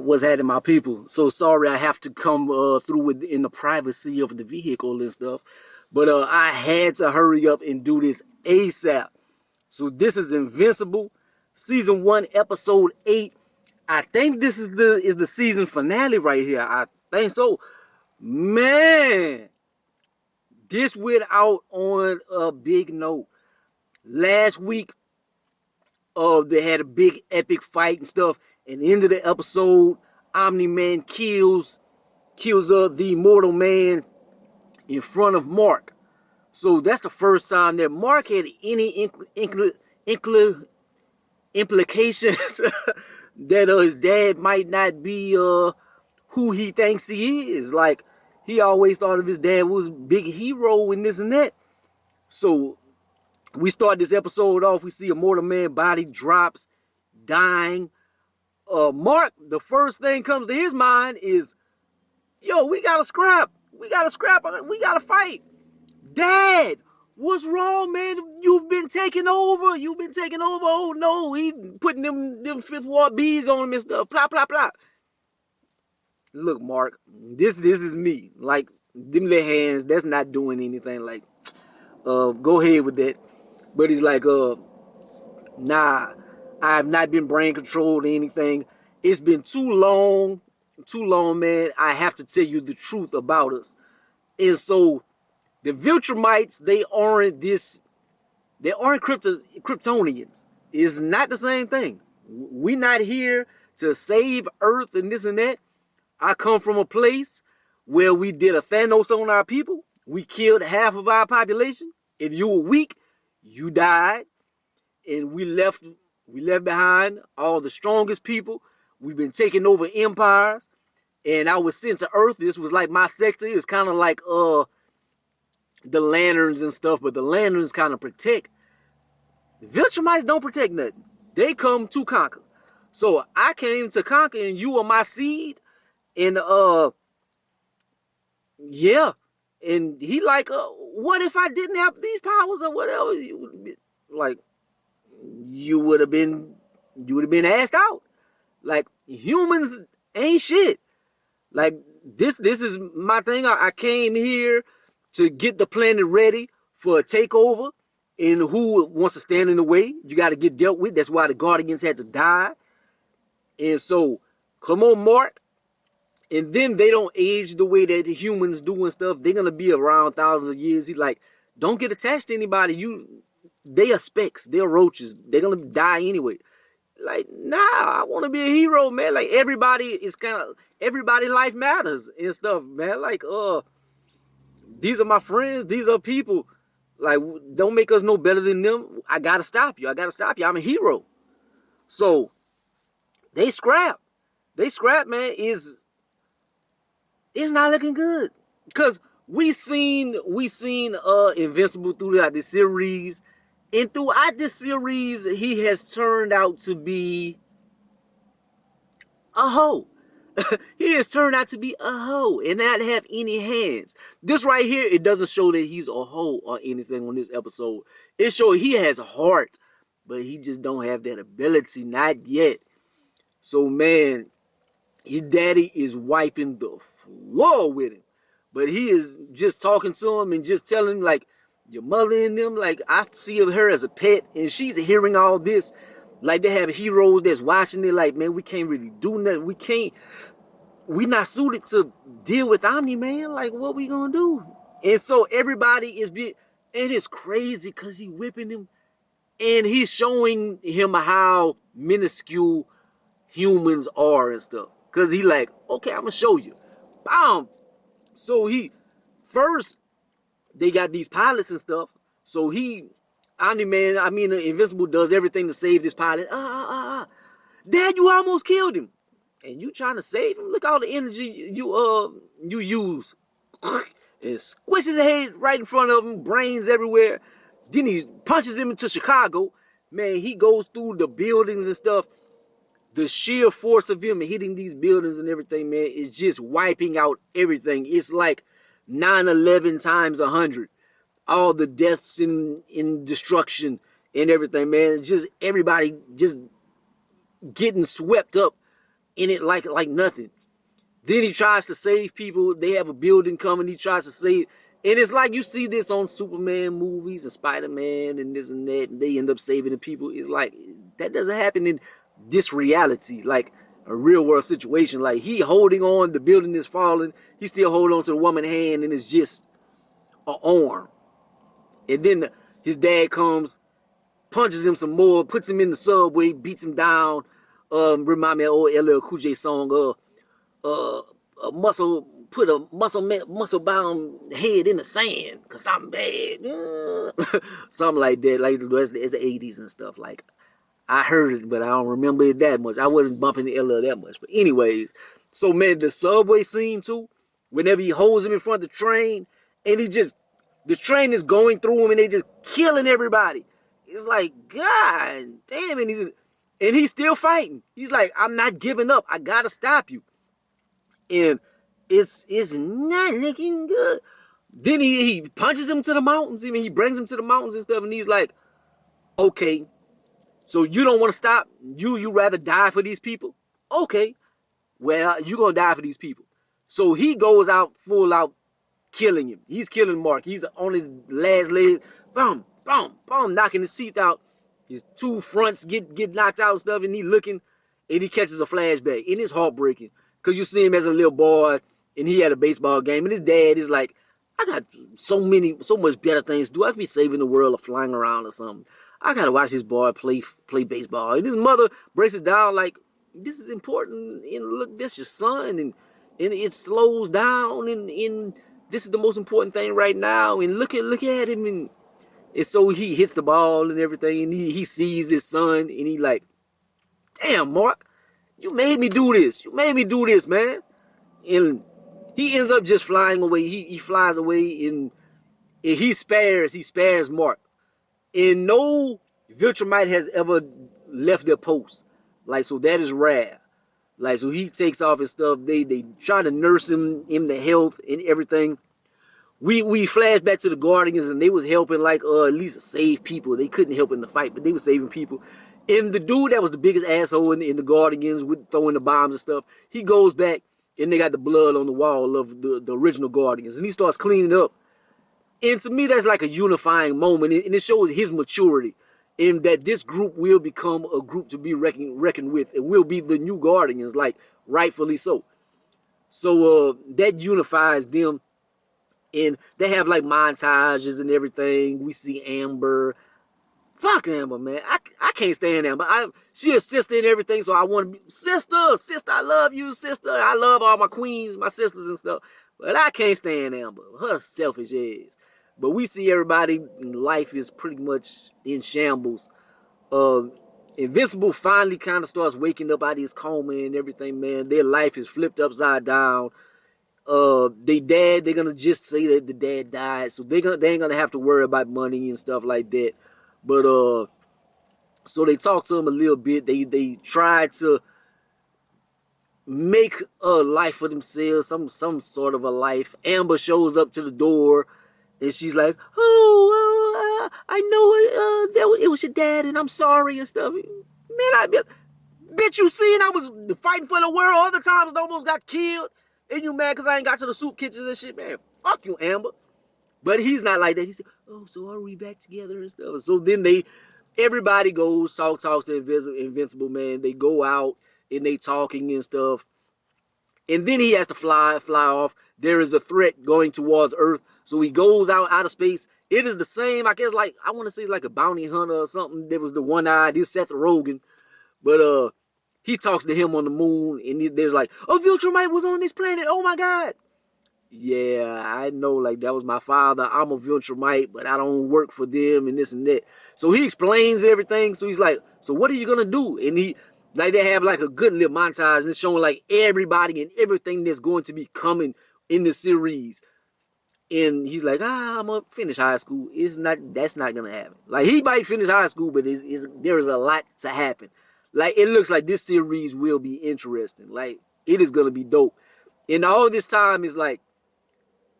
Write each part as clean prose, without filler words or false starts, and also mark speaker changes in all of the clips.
Speaker 1: What's happening, my people? So sorry I have to come through in the privacy of the vehicle and stuff, but I had to hurry up and do this ASAP. So this is Invincible, season 1, episode 8. I think this is the season finale right here. I think so. Man, this went out on a big note. Last week, they had a big epic fight and stuff. And the end of the episode, Omni-Man kills the immortal man in front of Mark. So that's the first time that Mark had any implications that his dad might not be who he thinks he is. Like, he always thought of his dad was a big hero and this and that. So we start this episode off, we see a mortal man body drops, dying. Mark, the first thing comes to his mind is, yo, we gotta scrap. We gotta fight. Dad, what's wrong, man? You've been taking over. Oh no, he putting them fifth ward bees on him and stuff. Blah, blah, blah. Look, Mark, this is me. Like, them little hands, that's not doing anything. Like, go ahead with that. But he's like, nah, I have not been brain controlled or anything. It's been too long, man. I have to tell you the truth about us. And so the Viltrumites, they aren't Kryptonians. It's not the same thing. We're not here to save Earth and this and that. I come from a place where we did a Thanos on our people. We killed half of our population. If you were weak, you died. And we left behind all the strongest people. We've been taking over empires. And I was sent to Earth. This was like my sector. It was kind of like the lanterns and stuff, but the lanterns kind of protect. The Viltrumites don't protect nothing. They come to conquer. So I came to conquer, and you are my seed. And yeah. And he like, what if I didn't have these powers or whatever? Like, you would have been asked out. Like, humans ain't shit. Like, this is my thing. I came here to get the planet ready for a takeover. And who wants to stand in the way, you got to get dealt with. That's why the Guardians had to die. And so, come on, Mark. And then they don't age the way that the humans do and stuff. They're going to be around thousands of years. He's like, don't get attached to anybody. They are specks. They're roaches. They're going to die anyway. Like, nah, I want to be a hero, man. Like, everybody life matters and stuff, man. Like, these are my friends. These are people. Like, don't make us no better than them. I got to stop you. I'm a hero. So, they scrap. Man, it's not looking good. Because we seen Invincible throughout the series. And throughout this series, he has turned out to be a hoe. He has turned out to be a hoe and not have any hands. This right here, it doesn't show that he's a hoe or anything on this episode. It shows he has a heart, but he just don't have that ability, not yet. So, man, his daddy is wiping the floor with him. But he is just talking to him and just telling him, like, your mother and them, like, I see her as a pet, and she's hearing all this. Like, they have heroes that's watching it, like, man, we can't really do nothing. We not suited to deal with Omni-Man. Like, what we gonna do? And so everybody is and it's crazy because he whipping him, and he's showing him how minuscule humans are and stuff. Because he like, okay, I'm gonna show you. Bam! So first, they got these pilots and stuff. So Invincible does everything to save this pilot. Dad, you almost killed him. And you trying to save him? Look all the energy you use. And squishes his head right in front of him, brains everywhere. Then he punches him into Chicago. Man, he goes through the buildings and stuff. The sheer force of him hitting these buildings and everything, man, is just wiping out everything. It's like 9/11 times 100. All the deaths in destruction and everything, man. It's just everybody just getting swept up in it like nothing. Then he tries to save people. They have a building coming. He tries to save. And it's like you see this on Superman movies and Spider-Man and this and that. And they end up saving the people. It's like that doesn't happen in this reality. Like a real world situation. Like he holding on. The building is falling. He still holding on to the woman's hand and it's just an arm. And then his dad comes, punches him some more, puts him in the subway, beats him down. Remind me of old LL Cool J song. A muscle put a muscle bound head in the sand because I'm bad. Something like that. Like it's the 80s and stuff. Like I heard it, but I don't remember it that much. I wasn't bumping the LL that much. But anyways, so man, the subway scene too, whenever he holds him in front of the train and the train is going through him and they just killing everybody. It's like, God damn it. And he's still fighting. He's like, I'm not giving up. I gotta stop you. And it's not looking good. Then he punches him to the mountains. I mean, he brings him to the mountains and stuff. And he's like, okay, so you don't want to stop? You rather die for these people? Okay, well, you're going to die for these people. So he goes out full out killing him. He's killing Mark. He's on his last leg. Boom, boom, boom, knocking his teeth out. His two fronts get knocked out and stuff. And he looking and he catches a flashback. And it's heartbreaking. Because you see him as a little boy and he had a baseball game. And his dad is like, I got so much better things to do. I could be saving the world or flying around or something. I got to watch this boy play baseball. And his mother breaks it down like, this is important. And look, that's your son. And it slows down. And this is the most important thing right now. And look at him. And so he hits the ball and everything. And he sees his son. And he like, damn, Mark. You made me do this. You made me do this, man. And he ends up just flying away. He flies away and he spares Mark. And no Viltrumite has ever left their post. Like, so that is rare. Like, so he takes off and stuff. They try to nurse him to health and everything. We flash back to the Guardians and they was helping like at least save people. They couldn't help in the fight, but they were saving people. And the dude that was the biggest asshole in the Guardians with throwing the bombs and stuff, he goes back and they got the blood on the wall of the original Guardians. And he starts cleaning up. And to me, that's like a unifying moment. And it shows his maturity in that this group will become a group to be reckoned with. It will be the new Guardians, like rightfully so. So that unifies them. And they have like montages and everything. We see Amber. Fuck Amber, man. I can't stand Amber. She a sister and everything, so I want to be sister, I love you, sister. I love all my queens, my sisters and stuff. But I can't stand Amber. Her selfish ass. But we see everybody, life is pretty much in shambles. Invincible finally kind of starts waking up out of his coma and everything, man. Their life is flipped upside down. They're gonna just say that the dad died, so they ain't gonna have to worry about money and stuff like that. But so they talk to him a little bit. They try to make a life for themselves, some sort of a life. Amber shows up to the door, and she's like, "Oh, I know it was your dad, and I'm sorry and stuff." Man, I bet you seen I was fighting for the world all the times and almost got killed, and you mad because I ain't got to the soup kitchens and shit, man. Fuck you, Amber. But he's not like that. He said, "Oh, so are we back together and stuff?" So then everybody goes, talks to Invincible, man. They go out and they talking and stuff. And then he has to fly off. There is a threat going towards Earth. So he goes out of space. It is the same, I guess, like, I want to say it's like a bounty hunter or something. There was the one eye, this Seth Rogen. But he talks to him on the moon. And there's like, "Oh, Viltrumite was on this planet. Oh, my God." Yeah, I know, like, that was my father. I'm a Viltrumite, but I don't work for them and this and that. So he explains everything. So he's like, "So what are you going to do?" And they have like a good little montage. And it's showing like everybody and everything that's going to be coming in the series. And he's like, "I'm going to finish high school." That's not going to happen. Like, he might finish high school, but there is a lot to happen. Like, it looks like this series will be interesting. Like, it is going to be dope. And all this time is like,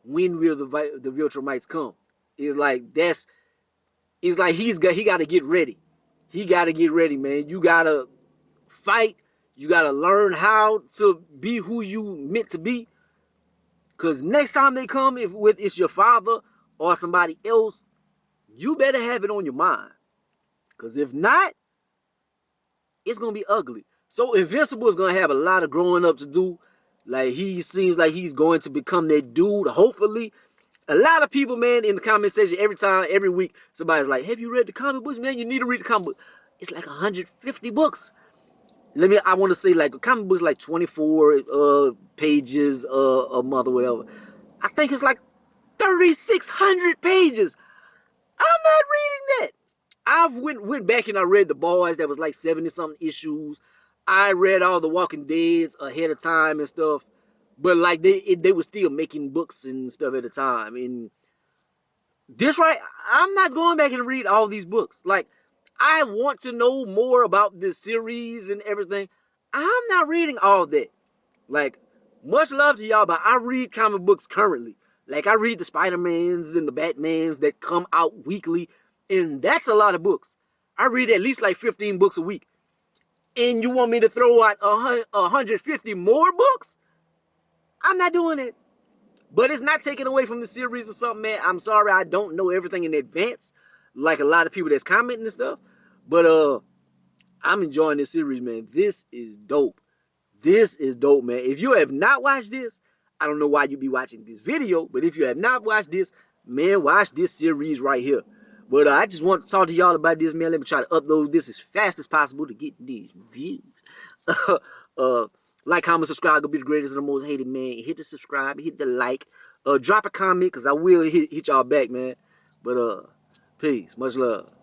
Speaker 1: when will the Viltrumites come? It's like he got to get ready. He got to get ready, man. You got to fight. You gotta learn how to be who you meant to be. Cause next time they come, if with it's your father or somebody else, you better have it on your mind. Cause if not, it's gonna be ugly. So Invincible is gonna have a lot of growing up to do. Like he seems like he's going to become that dude. Hopefully, a lot of people, man, in the comment section every time, every week, somebody's like, "Have you read the comic books, man? You need to read the comic book." It's like 150 books. I want to say like a comic book's like 24 pages a month or whatever. I think it's like 3,600 pages. I'm not reading that. I've went back and I read The Boys that was like 70 something issues. I read all the Walking Deads ahead of time and stuff. But like they were still making books and stuff at the time. And this right, I'm not going back and read all these books. Like I want to know more about this series and everything. I'm not reading all that. Like, much love to y'all, but I read comic books currently. Like, I read the Spider-Mans and the Batmans that come out weekly, and that's a lot of books. I read at least like 15 books a week. And you want me to throw out 150 more books? I'm not doing it. But it's not taken away from the series or something, man. I'm sorry I don't know everything in advance, like a lot of people that's commenting and stuff. But I'm enjoying this series, man. This is dope. This is dope, man. If you have not watched this, I don't know why you'd be watching this video, but if you have not watched this, man, watch this series right here. But I just want to talk to y'all about this, man. Let me try to upload this as fast as possible to get these views. Like, comment, subscribe. Go be the greatest and the most hated, man. Hit the subscribe, hit the like. Drop a comment, because I will hit y'all back, man. But, peace. Much love.